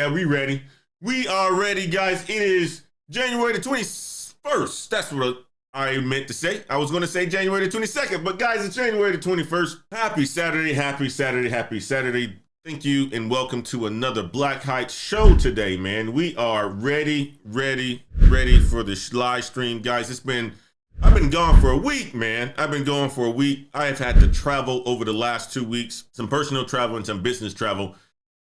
Yeah, we ready. We are ready, guys. It is January the 21st. That's what I meant to say. I was going to say January the 22nd, but guys, it's January the 21st. Happy Saturday, happy Saturday, happy Saturday. Thank you and welcome to another Black Heights show today, man. We are ready for the live stream, guys. I've been gone for a week, man. I've been gone for a week. I have had to travel over the last 2 weeks, some personal travel and some business travel.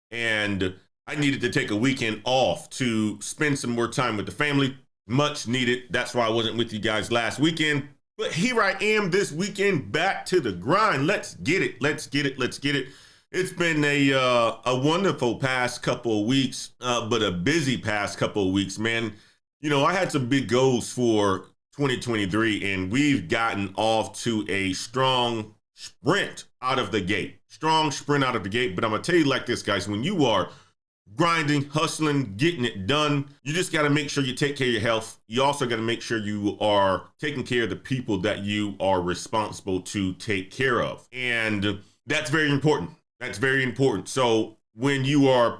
And I needed to take a weekend off to spend some more time with the family. Much needed. That's why I wasn't with you guys last weekend. But here I am this weekend, back to the grind. Let's get it. Let's get it. Let's get it. It's been a wonderful past couple of weeks, but a busy past couple of weeks, man. You know, I had some big goals for 2023, and we've gotten off to a strong sprint out of the gate. Strong sprint out of the gate. But I'm going to tell you like this, guys. When you are grinding, hustling, getting it done, you just got to make sure you take care of your health. You also got to make sure you are taking care of the people that you are responsible to take care of. And that's very important. That's very important. So when you are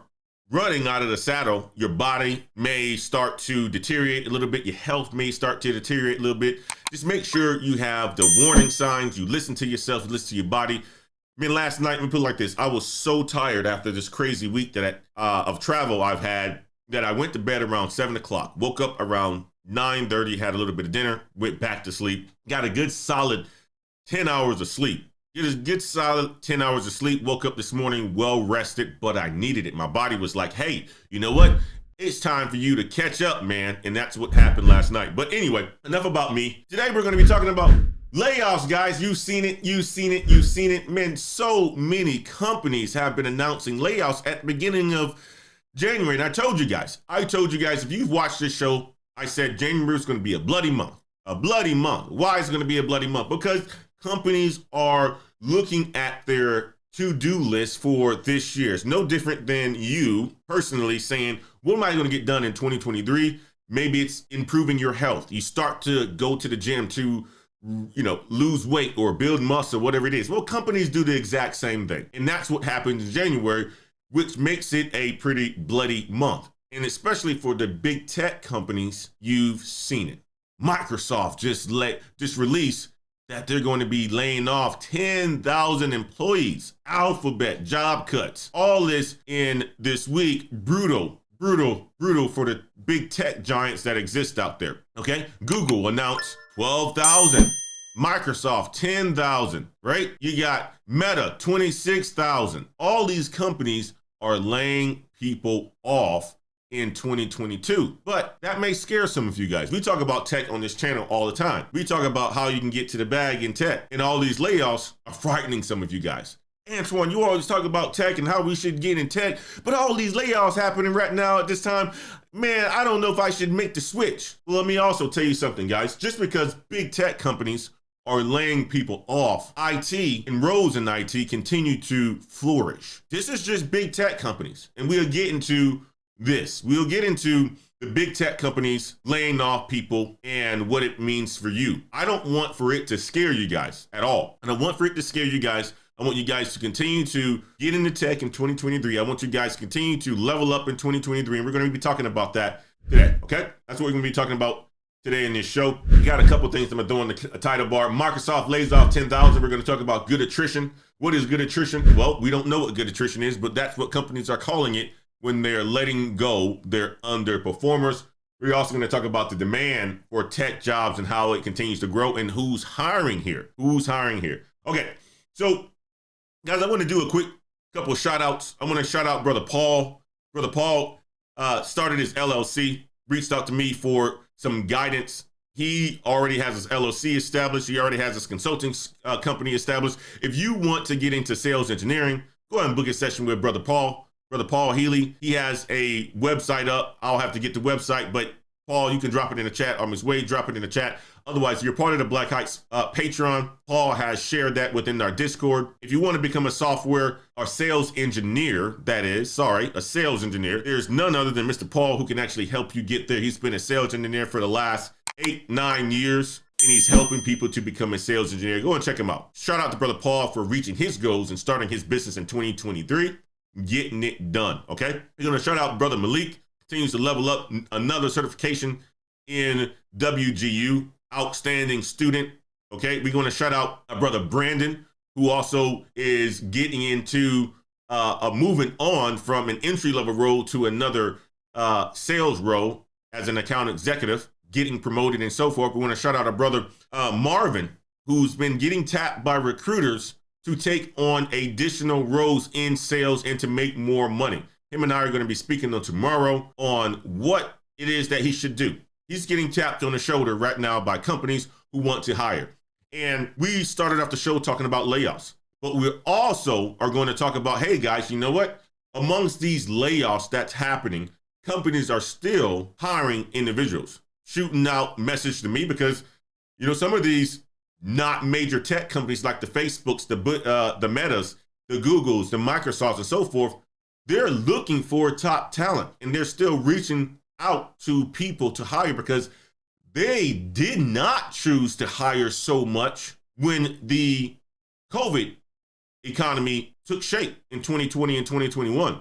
running out of the saddle, your body may start to deteriorate a little bit. Your health may start to deteriorate a little bit. Just make sure you have the warning signs. You listen to yourself, listen to your body. I mean, last night, let me put it like this. I was so tired after this crazy week of travel I've had that I went to bed around 7 o'clock. Woke up around 9:30, had a little bit of dinner, went back to sleep. Got a good solid 10 hours of sleep. Get a good solid 10 hours of sleep. Woke up this morning well rested, but I needed it. My body was like, hey, you know what? It's time for you to catch up, man. And that's what happened last night. But anyway, enough about me. Today, we're going to be talking about layoffs, guys. You've seen it. Man, so many companies have been announcing layoffs at the beginning of January. And I told you guys, if you've watched this show, I said January is going to be a bloody month. A bloody month. Why is it going to be a bloody month? Because companies are looking at their to-do list for this year. It's no different than you personally saying, what am I going to get done in 2023? Maybe it's improving your health. You start to go to the gym to, lose weight or build muscle, whatever it is. Well, companies do the exact same thing. And that's what happened in January, which makes it a pretty bloody month. And especially for the big tech companies, you've seen it. Microsoft just released that they're going to be laying off 10,000 employees. Alphabet, job cuts. All this in this week. Brutal for the big tech giants that exist out there. Okay? Google announced 12,000. Microsoft, 10,000, right? You got Meta, 26,000. All these companies are laying people off in 2022. But that may scare some of you guys. We talk about tech on this channel all the time. We talk about how you can get to the bag in tech. And all these layoffs are frightening some of you guys. Antoine, you always talk about tech and how we should get in tech, but all these layoffs happening right now at this time, man, I don't know if I should make the switch. Well, let me also tell you something, guys. Just because big tech companies are laying people off, IT and roles in IT continue to flourish. This is just big tech companies. And we'll get into this. We'll get into the big tech companies laying off people and what it means for you. I don't want for it to scare you guys at all. And I want for it to scare you guys. I want you guys to continue to get into tech in 2023. I want you guys to continue to level up in 2023. And we're going to be talking about that today. Okay? That's what we're going to be talking about today in this show. We got a couple things I'm going to throw in the title bar. Microsoft lays off 10,000. We're going to talk about good attrition. What is good attrition? Well, we don't know what good attrition is, but that's what companies are calling it when they're letting go their underperformers. We're also going to talk about the demand for tech jobs and how it continues to grow and who's hiring here. Okay, so guys, I want to do a quick couple of shout outs. I want to shout out Brother Paul. Brother Paul started his LLC, reached out to me for some guidance. He already has his LLC established. He already has his consulting company established. If you want to get into sales engineering, go ahead and book a session with Brother Paul. Brother Paul Healy, he has a website up. I'll have to get the website, but Paul, you can drop it in the chat. On his way, drop it in the chat. Otherwise, if you're part of the Black Heights Patreon, Paul has shared that within our Discord. If you want to become a software or sales engineer, a sales engineer, there's none other than Mr. Paul who can actually help you get there. He's been a sales engineer for the last 8-9 years, and he's helping people to become a sales engineer. Go and check him out. Shout out to Brother Paul for reaching his goals and starting his business in 2023. getting it done, okay? We're going to shout out Brother Malik, continues to level up, another certification in WGU, outstanding student, okay? We're going to shout out our brother Brandon, who also is getting into moving on from an entry-level role to another sales role as an account executive, getting promoted and so forth. We want to shout out our brother Marvin, who's been getting tapped by recruiters to take on additional roles in sales and to make more money. Him and I are going to be speaking on tomorrow on what it is that he should do. He's getting tapped on the shoulder right now by companies who want to hire. And we started off the show talking about layoffs, but we also are going to talk about, hey guys, you know what? Amongst these layoffs that's happening, companies are still hiring individuals. Shooting out message to me because, you know, some of these not major tech companies like the Facebooks, the Metas, the Googles, the Microsofts, and so forth, they're looking for top talent, and they're still reaching out to people to hire because they did not choose to hire so much when the COVID economy took shape in 2020 and 2021.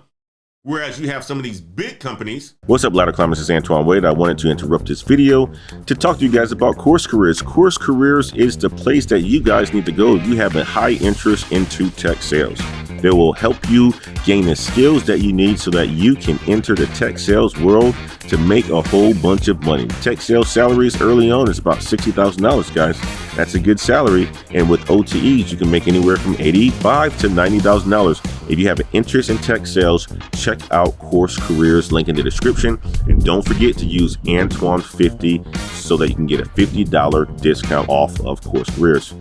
Whereas you have some of these big companies. What's up, ladder climbers? It's Antoine Wade. I wanted to interrupt this video to talk to you guys about Course Careers. Course Careers is the place that you guys need to go if you have a high interest into tech sales. They will help you gain the skills that you need so that you can enter the tech sales world to make a whole bunch of money. Tech sales salaries early on is about $60,000, guys. That's a good salary. And with OTEs, you can make anywhere from $85,000 to $90,000. If you have an interest in tech sales, check out Course Careers, link in the description. And don't forget to use Antoine50 so that you can get a $50 discount off of Course Careers.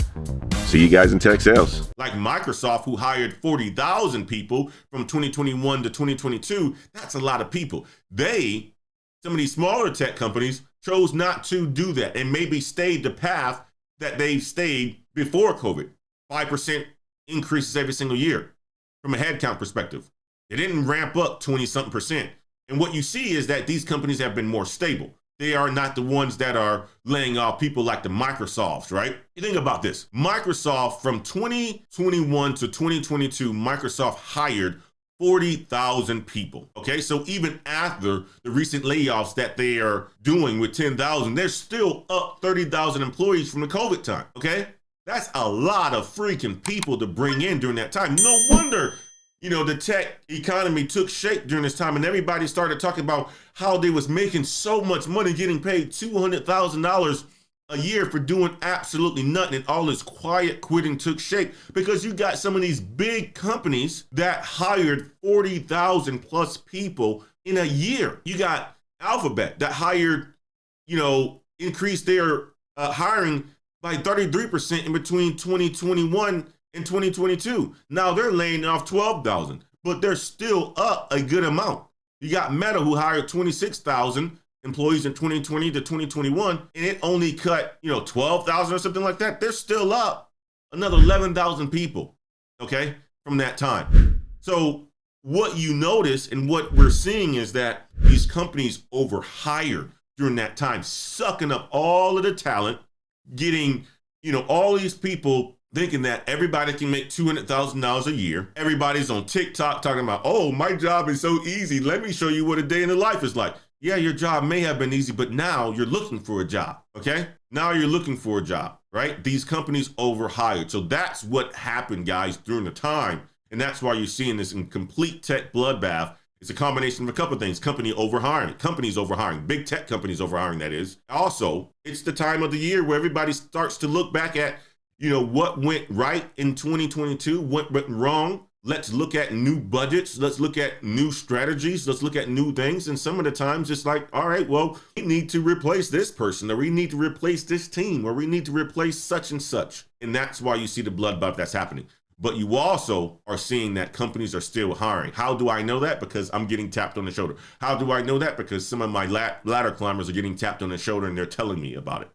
See you guys in tech sales. Like Microsoft, who hired 40,000 people from 2021 to 2022, that's a lot of people. Some of these smaller tech companies chose not to do that and maybe stayed the path that they've stayed before COVID. 5% increases every single year from a headcount perspective. They didn't ramp up 20-something%. And what you see is that these companies have been more stable. They are not the ones that are laying off people like the Microsofts, right? You think about this. Microsoft from 2021 to 2022, Microsoft hired 40,000 people, okay? So even after the recent layoffs that they are doing with 10,000, they're still up 30,000 employees from the COVID time, okay? That's a lot of freaking people to bring in during that time. No wonder, you know, the tech economy took shape during this time and everybody started talking about how they was making so much money, getting paid $200,000 a year for doing absolutely nothing, and all this quiet quitting took shape because you got some of these big companies that hired 40,000 plus people in a year. You got Alphabet that hired, you know, increased their hiring by 33% in between 2021 and 2022. Now they're laying off 12,000, but they're still up a good amount. You got Meta, who hired 26,000 employees in 2020 to 2021, and it only cut, you know, 12,000 or something like that. They're still up another 11,000 people, okay, from that time. So what you notice and what we're seeing is that these companies overhired during that time, sucking up all of the talent, getting, you know, all these people thinking that everybody can make $200,000 a year. Everybody's on TikTok talking about, oh, my job is so easy. Let me show you what a day in the life is like. Yeah, your job may have been easy, but now you're looking for a job, okay? Now you're looking for a job, right? These companies overhired. So that's what happened, guys, during the time. And that's why you're seeing this in complete tech bloodbath. It's a combination of a couple of things. Companies overhiring, big tech companies overhiring, that is. Also, it's the time of the year where everybody starts to look back at, you know, what went right in 2022, what went wrong. Let's look at new budgets. Let's look at new strategies. Let's look at new things. And some of the times it's like, all right, well, we need to replace this person, or we need to replace this team, or we need to replace such and such. And that's why you see the bloodbath that's happening. But you also are seeing that companies are still hiring. How do I know that? Because I'm getting tapped on the shoulder. How do I know that? Because some of my ladder climbers are getting tapped on the shoulder and they're telling me about it.